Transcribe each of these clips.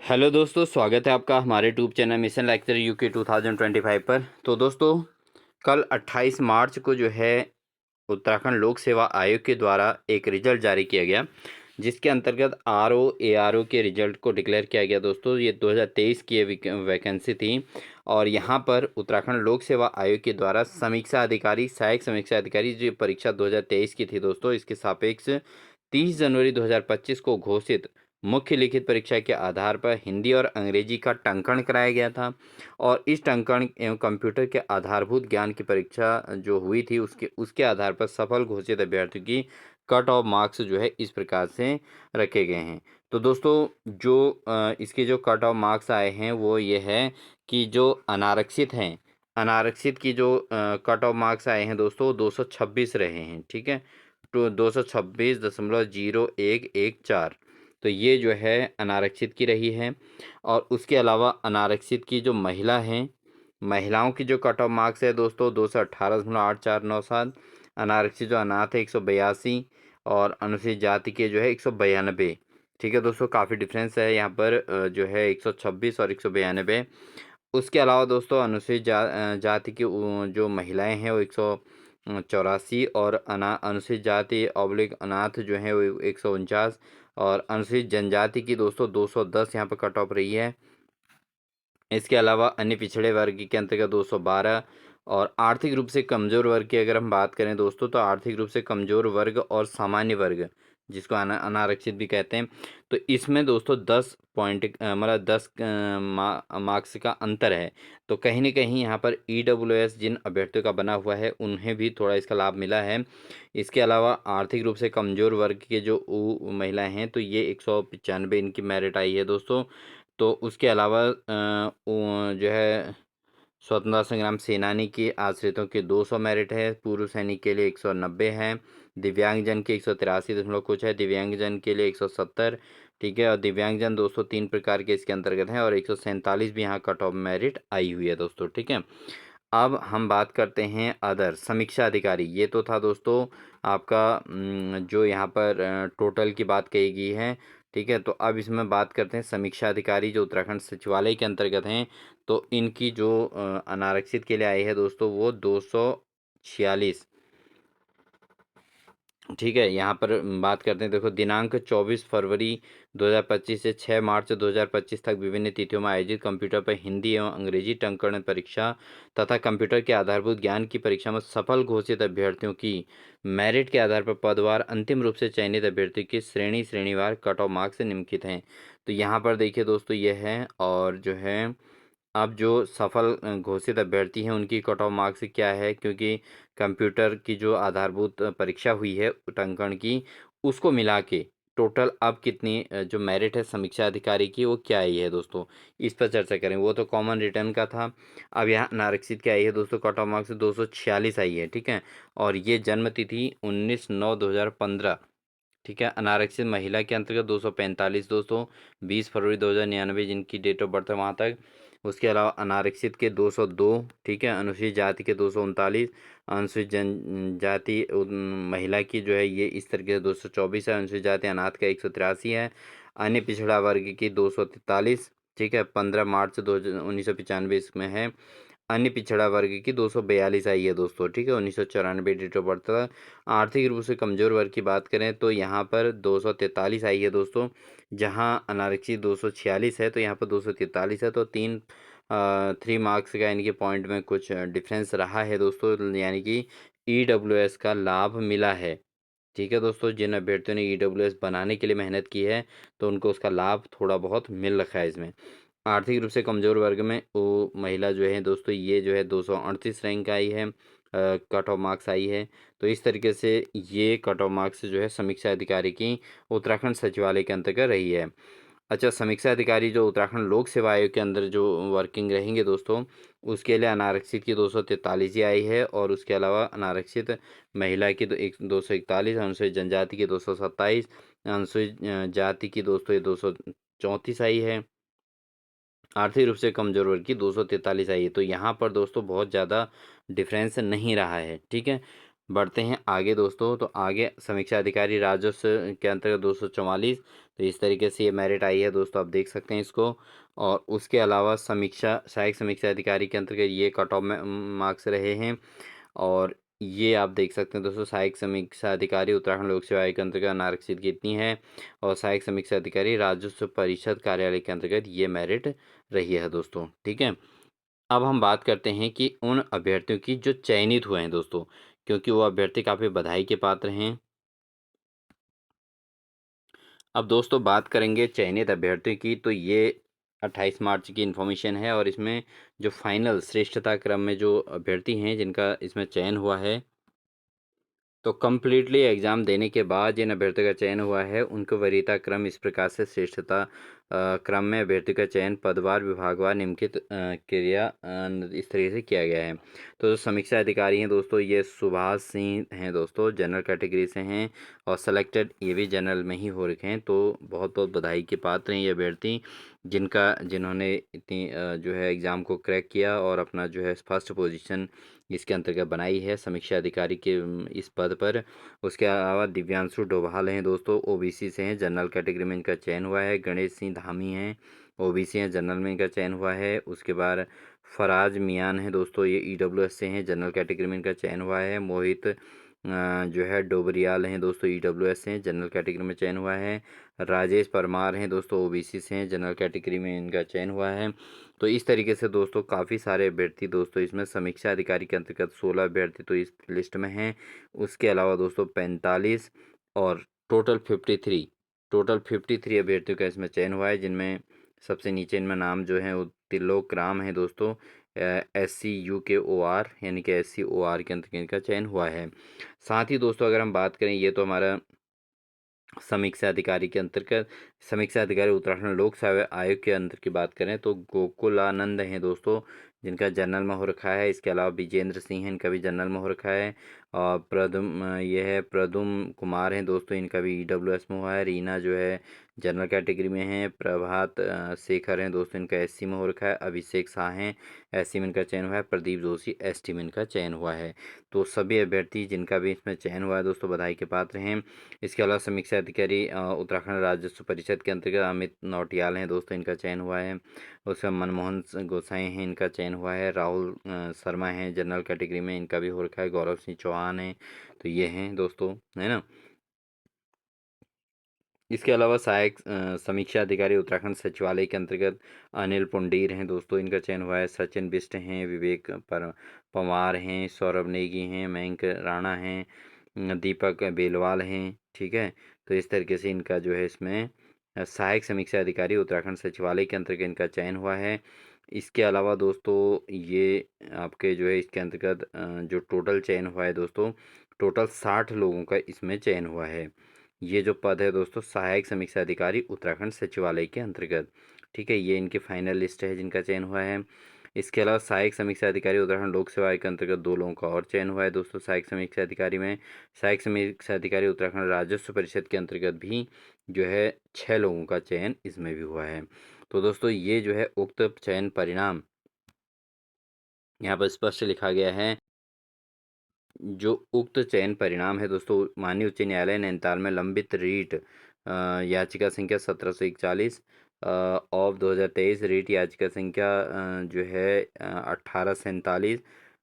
Hello दोस्तों, स्वागत है आपका हमारे YouTube channel mission lecture UK 2025 पर। तो दोस्तों, कल 28 मार्च को जो है उत्तराखंड लोक सेवा आयोग के द्वारा एक रिजल्ट जारी किया गया, जिसके अंतर्गत आरओ एआरओ के रिजल्ट को डिक्लेयर किया गया। दोस्तों, ये 2023 की वैकेंसी थी और यहाँ पर उत्तराखंड लोक सेवा आयोग के द्वारा समीक्षा अधिकारी, सहायक समीक्षा अधिकारी जो परीक्षा 2023 की थी दोस्तों, इसके सापेक्ष 30 जनवरी 2025 को घोषित मुख्य लिखित परीक्षा के आधार पर हिंदी और अंग्रेजी का टंकण कराया गया था। और इस टंकण एवं कंप्यूटर के आधारभूत ज्ञान की परीक्षा जो हुई थी उसके उसके आधार पर सफल घोषित अभ्यर्थियों की कट ऑफ मार्क्स जो है इस प्रकार से रखे गए हैं। तो दोस्तों, जो इसके जो कट ऑफ मार्क्स आए हैं वो ये है कि जो अनारक्षित हैं, अनारक्षित की जो कट ऑफ मार्क्स आए हैं दोस्तों, 226 रहे हैं। ठीक है, तो 226.0114, तो ये जो है अनारक्षित की रही है। और उसके अलावा अनारक्षित की जो महिला हैं, महिलाओं की जो कट ऑफ मार्क्स है दोस्तों, 218.8497। अनारक्षित जो अनाथ है 182, और अनुसूचित जाति के जो है 192। ठीक है दोस्तों, काफ़ी डिफरेंस है यहाँ पर, जो है 126 और 192। उसके अलावा दोस्तों अनुसूचित जाति की जो महिलाएं हैं वो 184, और अनुसूचित जाति ऑब्लिक अनाथ जो है वो 149, और अनुसूचित जनजाति की दोस्तों 210 यहाँ पर कट ऑफ रही है। इसके अलावा अन्य पिछड़े वर्ग के अंतर्गत 212, और आर्थिक रूप से कमज़ोर वर्ग की अगर हम बात करें दोस्तों, तो आर्थिक रूप से कमज़ोर वर्ग और सामान्य वर्ग, जिसको अनारक्षित भी कहते हैं, तो इसमें दोस्तों 10 पॉइंट मतलब 10 मार्क्स का अंतर है। तो कहीं ना कहीं यहाँ पर ईडब्ल्यूएस जिन अभ्यर्थियों का बना हुआ है उन्हें भी थोड़ा इसका लाभ मिला है। इसके अलावा आर्थिक रूप से कमज़ोर वर्ग के जो महिलाएं हैं, तो ये 195 इनकी मेरिट आई है दोस्तों। तो उसके अलावा जो है स्वतंत्रता संग्राम सेनानी के आश्रितों के 200 मेरिट है, पूर्व सैनिक के लिए 190 है, दिव्यांगजन के 183 दशमलव कुछ है, दिव्यांगजन के लिए 170। ठीक है, और दिव्यांगजन दोस्तों 3 प्रकार के इसके अंतर्गत हैं, और 147 भी यहाँ कट ऑफ मेरिट आई हुई है दोस्तों। ठीक है, अब हम बात करते हैं अदर समीक्षा अधिकारी। ये तो था दोस्तों आपका जो यहाँ पर टोटल की बात कही गई है। ठीक है, तो अब इसमें बात करते हैं समीक्षा अधिकारी जो उत्तराखंड सचिवालय के अंतर्गत हैं। तो इनकी जो अनारक्षित के लिए आई है दोस्तों वो 246। ठीक है, यहाँ पर बात करते हैं, देखो दिनांक 24 फरवरी 2025 से 6 मार्च 2025 तक विभिन्न तिथियों में आयोजित कंप्यूटर पर हिंदी एवं अंग्रेजी टंकण परीक्षा तथा कंप्यूटर के आधारभूत ज्ञान की परीक्षा में सफल घोषित अभ्यर्थियों की मेरिट के आधार पर पदवार अंतिम रूप से चयनित अभ्यर्थियों की श्रेणीवार कट ऑफ मार्क्स निम्नलिखित हैं। तो यहाँ पर देखिए दोस्तों ये है, और जो है अब जो सफल घोषित अभ्यर्थी हैं उनकी कट ऑफ मार्क्स क्या है, क्योंकि कंप्यूटर की जो आधारभूत परीक्षा हुई है टंकण की, उसको मिला के टोटल अब कितनी जो मेरिट है समीक्षा अधिकारी की वो क्या आई है दोस्तों, इस पर चर्चा करें। वो तो कॉमन रिटर्न का था। अब यहाँ अनारक्षित क्या आई है दोस्तों, कट ऑफ मार्क्स 246 आई है। ठीक है, और ये जन्म तिथि 19/9/2015। ठीक है, अनारक्षित महिला के अंतर्गत 245 दोस्तों, 20 फरवरी 2099 जिनकी डेट ऑफ बर्थ है वहाँ तक। उसके अलावा अनारक्षित के 202। ठीक है, अनुसूचित जाति के 239, अनुसूचित जनजाति महिला की जो है ये इस तरीके से 224 है, अनुसूचित जाति अनाथ का 183 है, अन्य पिछड़ा वर्ग की 243। ठीक है, 15 मार्च 1995 इसमें है। अन्य पिछड़ा वर्ग की 242 आई है दोस्तों। ठीक है, 1994 डेट ऑफ बर्थ था। आर्थिक रूप से कमज़ोर वर्ग की बात करें तो यहाँ पर 243 आई है दोस्तों, जहाँ अनारक्षित 246 है, तो यहाँ पर 243 है। तो 3 मार्क्स का यानी कि पॉइंट में कुछ डिफरेंस रहा है दोस्तों, यानी कि ईडब्ल्यूएस का लाभ मिला है। ठीक है दोस्तों, जिन अभ्यर्थियों ने ईडब्ल्यूएस बनाने के लिए मेहनत की है तो उनको उसका लाभ थोड़ा बहुत मिल रखा है इसमें। आर्थिक रूप से कमज़ोर वर्ग में वो महिला जो है दोस्तों, ये जो है 238 रैंक आई है, कट ऑफ मार्क्स आई है। तो इस तरीके से ये कट ऑफ मार्क्स जो है समीक्षा अधिकारी की उत्तराखंड सचिवालय के अंतर्गत रही है। अच्छा, समीक्षा अधिकारी जो उत्तराखंड लोक सेवा आयोग के अंदर जो वर्किंग रहेंगे दोस्तों, उसके लिए अनारक्षित की 243 ही आई है, और उसके अलावा अनारक्षित महिला की 241, अनुसूचित जनजाति की 227, अनुसूचित जाति की दोस्तों ये 234 आई है, आर्थिक रूप से कमज़ोर वर्ग की 243 आई है। तो यहाँ पर दोस्तों बहुत ज़्यादा डिफरेंस नहीं रहा है। ठीक है, बढ़ते हैं आगे दोस्तों, तो आगे समीक्षा अधिकारी राजस्व के अंतर्गत 244, तो इस तरीके से ये मेरिट आई है दोस्तों, आप देख सकते हैं इसको। और उसके अलावा सहायक समीक्षा अधिकारी के अंतर्गत ये कट ऑफ मार्क्स रहे हैं। और ये आप देख सकते हैं दोस्तों, सहायक समीक्षा अधिकारी उत्तराखंड लोक सेवा आयोग के अंतर्गत अनारक्षित कितनी है, और सहायक समीक्षा अधिकारी राजस्व परिषद कार्यालय के अंतर्गत ये मेरिट रही है दोस्तों। ठीक है, अब हम बात करते हैं कि उन अभ्यर्थियों की जो चयनित हुए हैं दोस्तों, क्योंकि वो अभ्यर्थी काफ़ी बधाई के पात्र हैं। अब दोस्तों बात करेंगे चयनित अभ्यर्थियों की, तो ये 28 मार्च की इन्फॉर्मेशन है, और इसमें जो फाइनल श्रेष्ठता क्रम में जो अभ्यर्थी हैं जिनका इसमें चयन हुआ है, तो कम्प्लीटली एग्ज़ाम देने के बाद जिन अभ्यर्थियों का चयन हुआ है, उनको वरीयता क्रम इस प्रकार से श्रेष्ठता क्रम में अभ्यर्थी का चयन पदवार विभागवार निम्नलिखित क्रिया इस तरीके से किया गया है। तो जो समीक्षा अधिकारी हैं दोस्तों, ये सुभाष सिंह हैं दोस्तों, जनरल कैटेगरी से हैं, और सेलेक्टेड ये भी जनरल में ही हो रखे हैं। तो बहुत बहुत बधाई के पात्र हैं ये अभ्यर्थी, जिन्होंने इतनी जो है एग्ज़ाम को क्रैक किया और अपना जो है फर्स्ट पोजीशन इसके अंतर्गत बनाई है समीक्षा अधिकारी के इस पद पर। उसके अलावा दिव्यांशु डोभाल हैं दोस्तों, ओबीसी से हैं, जनरल कैटेगरी में इनका चयन हुआ है। गणेश सिंह धामी हैं, ओबीसी हैं, जनरल में इनका चयन हुआ है। उसके बाद फराज मियान हैं दोस्तों, ये ईडब्ल्यूएस से हैं, जनरल कैटेगरी में इनका चयन हुआ है। मोहित जो है डोबरियाल हैं दोस्तों, ईडब्ल्यूएस से हैं, जनरल कैटेगरी में चयन हुआ है। राजेश परमार हैं दोस्तों, ओबीसी से हैं, जनरल कैटेगरी में इनका चयन हुआ है। तो इस तरीके से दोस्तों काफ़ी सारे अभ्यर्थी दोस्तों इसमें समीक्षा अधिकारी के अंतर्गत 16 अभ्यर्थी तो इस लिस्ट में हैं। उसके अलावा दोस्तों 45 और टोटल 53 अभ्यर्थियों का इसमें चयन हुआ है, जिनमें सबसे नीचे इनमें नाम जो है वो त्रिलोक राम है दोस्तों, SCUKOR यानी कि SCOR के अंतर्गत इनका चयन हुआ है। साथ ही दोस्तों अगर हम बात करें, ये तो हमारा समीक्षा अधिकारी के अंतर्गत समीक्षा अधिकारी उत्तराखंड लोक सेवा आयोग के अंदर की बात करें तो गोकुलानंद हैं दोस्तों, जिनका जनरल में हो रखा है। इसके अलावा विजेंद्र सिंह हैं, इनका भी जनरल में हो रखा है। और ये है प्रदुम कुमार हैं दोस्तों, इनका भी ईडब्ल्यूएस में हुआ है। रीना जो है जनरल कैटेगरी में है। प्रभात शेखर हैं दोस्तों, इनका एससी में हो रखा है। अभिषेक शाह हैं, एससी में इनका चयन हुआ है। प्रदीप जोशी एसटी में इनका चयन हुआ है। तो सभी अभ्यर्थी जिनका भी इसमें चयन हुआ है दोस्तों बधाई के पात्र हैं। इसके अलावा समीक्षा अधिकारी उत्तराखंड राजस्व परिषद के अंतर्गत अमित नौटियाल हैं दोस्तों, इनका चयन हुआ है। उसका मनमोहन गोसाई हैं, इनका चयन हुआ है। राहुल शर्मा हैं, जनरल कैटेगरी में इनका भी हो रखा है। गौरव सिंह चौहान हैं, तो ये हैं दोस्तों, है ना। इसके अलावा सहायक समीक्षा अधिकारी उत्तराखंड सचिवालय के अंतर्गत अनिल पुंडीर हैं दोस्तों, इनका चयन हुआ है। सचिन बिष्ट हैं, विवेक पवार हैं, सौरभ नेगी हैं, मयंक राणा हैं, दीपक बेलवाल हैं। ठीक है, तो इस तरीके से इनका जो है इसमें सहायक समीक्षा अधिकारी उत्तराखंड सचिवालय के अंतर्गत इनका चयन हुआ है। इसके अलावा दोस्तों ये आपके जो है इसके अंतर्गत जो टोटल चयन हुआ है दोस्तों, टोटल 60 लोगों का इसमें चयन हुआ है। ये जो पद है दोस्तों सहायक समीक्षा अधिकारी उत्तराखंड सचिवालय के अंतर्गत। ठीक है, ये इनकी फाइनल लिस्ट है जिनका चयन हुआ है। इसके अलावा सहायक समीक्षा अधिकारी उत्तराखंड लोक सेवा आयोग के अंतर्गत 2 लोगों का और चयन हुआ है दोस्तों सहायक समीक्षा अधिकारी में। सहायक समीक्षा अधिकारी उत्तराखंड राजस्व परिषद के अंतर्गत भी जो है 6 लोगों का चयन इसमें भी हुआ है। तो दोस्तों ये जो है उक्त चयन परिणाम यहाँ पर स्पष्ट लिखा गया है। जो उक्त चयन परिणाम है दोस्तों, माननीय उच्च न्यायालय नैनीताल में लंबित रीट याचिका संख्या 1741 ऑफ 2023, रीट याचिका संख्या जो है 1847,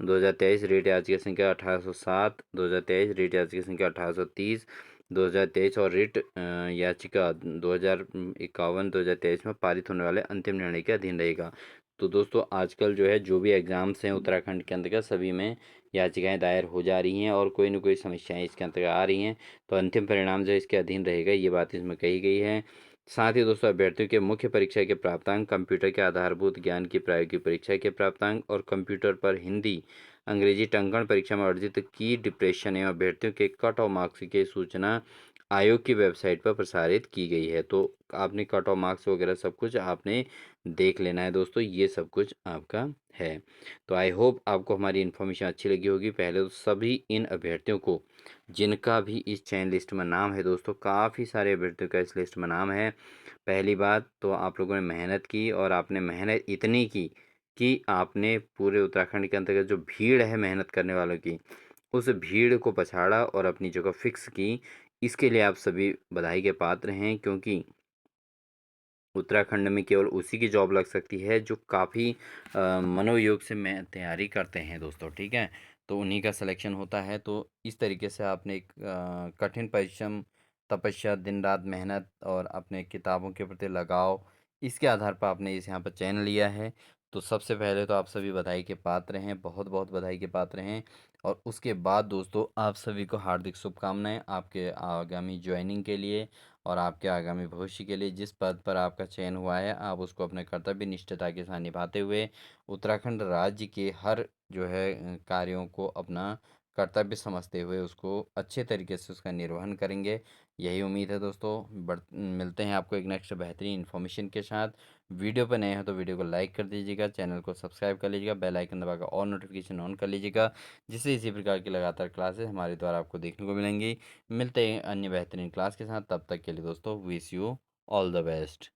2023 रीट याचिका संख्या 1807, 2023 रीट याचिका संख्या 1830, 2023 और रीट याचिका 2051, 2023 में पारित होने वाले अंतिम निर्णय के अधीन रहेगा। तो दोस्तों आजकल जो है जो भी एग्ज़ाम्स हैं उत्तराखंड के अंतर्गत सभी में याचिकाएं दायर हो जा रही हैं और कोई न कोई समस्याएं इसके अंतर्गत आ रही हैं, तो अंतिम परिणाम जो इसके अधीन रहेगा ये बात इसमें कही गई है। साथ ही दोस्तों अभ्यर्थियों के मुख्य परीक्षा के प्राप्तांक, कंप्यूटर के आधारभूत ज्ञान की प्रायोगिक परीक्षा के प्राप्तांक और कंप्यूटर पर हिंदी अंग्रेजी टंकण परीक्षा में अर्जित की डिप्रेशन एवं अभ्यर्थियों के कट ऑफ मार्क्स की सूचना आयोग की वेबसाइट पर प्रसारित की गई है। तो आपने कट ऑफ मार्क्स वगैरह सब कुछ आपने देख लेना है दोस्तों, ये सब कुछ आपका है। तो आई होप आपको हमारी इन्फॉर्मेशन अच्छी लगी होगी। पहले तो सभी इन अभ्यर्थियों को जिनका भी इस चयन लिस्ट में नाम है दोस्तों, काफ़ी सारे अभ्यर्थियों का इस लिस्ट में नाम है। पहली बात तो आप लोगों ने मेहनत की और आपने मेहनत इतनी की कि आपने पूरे उत्तराखंड के अंतर्गत जो भीड़ है मेहनत करने वालों की, उस भीड़ को पछाड़ा और अपनी जगह फिक्स की। इसके लिए आप सभी बधाई के पात्र हैं, क्योंकि उत्तराखंड में केवल उसी की जॉब लग सकती है जो काफ़ी मनोयोग से मैं तैयारी करते हैं दोस्तों, ठीक है। तो उन्हीं का सिलेक्शन होता है। तो इस तरीके से आपने एक कठिन परिश्रम, तपस्या, दिन रात मेहनत और अपने किताबों के प्रति लगाव, इसके आधार पर आपने इस यहाँ पर चयन लिया है। तो सबसे पहले तो आप सभी बधाई के पात्र हैं, बहुत बहुत बधाई के पात्र हैं। और उसके बाद दोस्तों आप सभी को हार्दिक शुभकामनाएं आपके आगामी ज्वाइनिंग के लिए और आपके आगामी भविष्य के लिए। जिस पद पर आपका चयन हुआ है आप उसको अपने कर्तव्य निष्ठता के साथ निभाते हुए उत्तराखंड राज्य के हर जो है कार्यों को अपना कर्तव्य समझते हुए उसको अच्छे तरीके से उसका निर्वहन करेंगे। यही उम्मीद है दोस्तों। मिलते हैं आपको एक नेक्स्ट बेहतरीन इन्फॉर्मेशन के साथ। वीडियो पर नए हो तो वीडियो को लाइक कर दीजिएगा, चैनल को सब्सक्राइब कर लीजिएगा, बेल आइकन दबाकर और नोटिफिकेशन ऑन कर लीजिएगा, जिससे इसी प्रकार की लगातार क्लासेस हमारे द्वारा आपको देखने को मिलेंगी। मिलते हैं अन्य बेहतरीन क्लास के साथ, तब तक के लिए दोस्तों wish you all the best.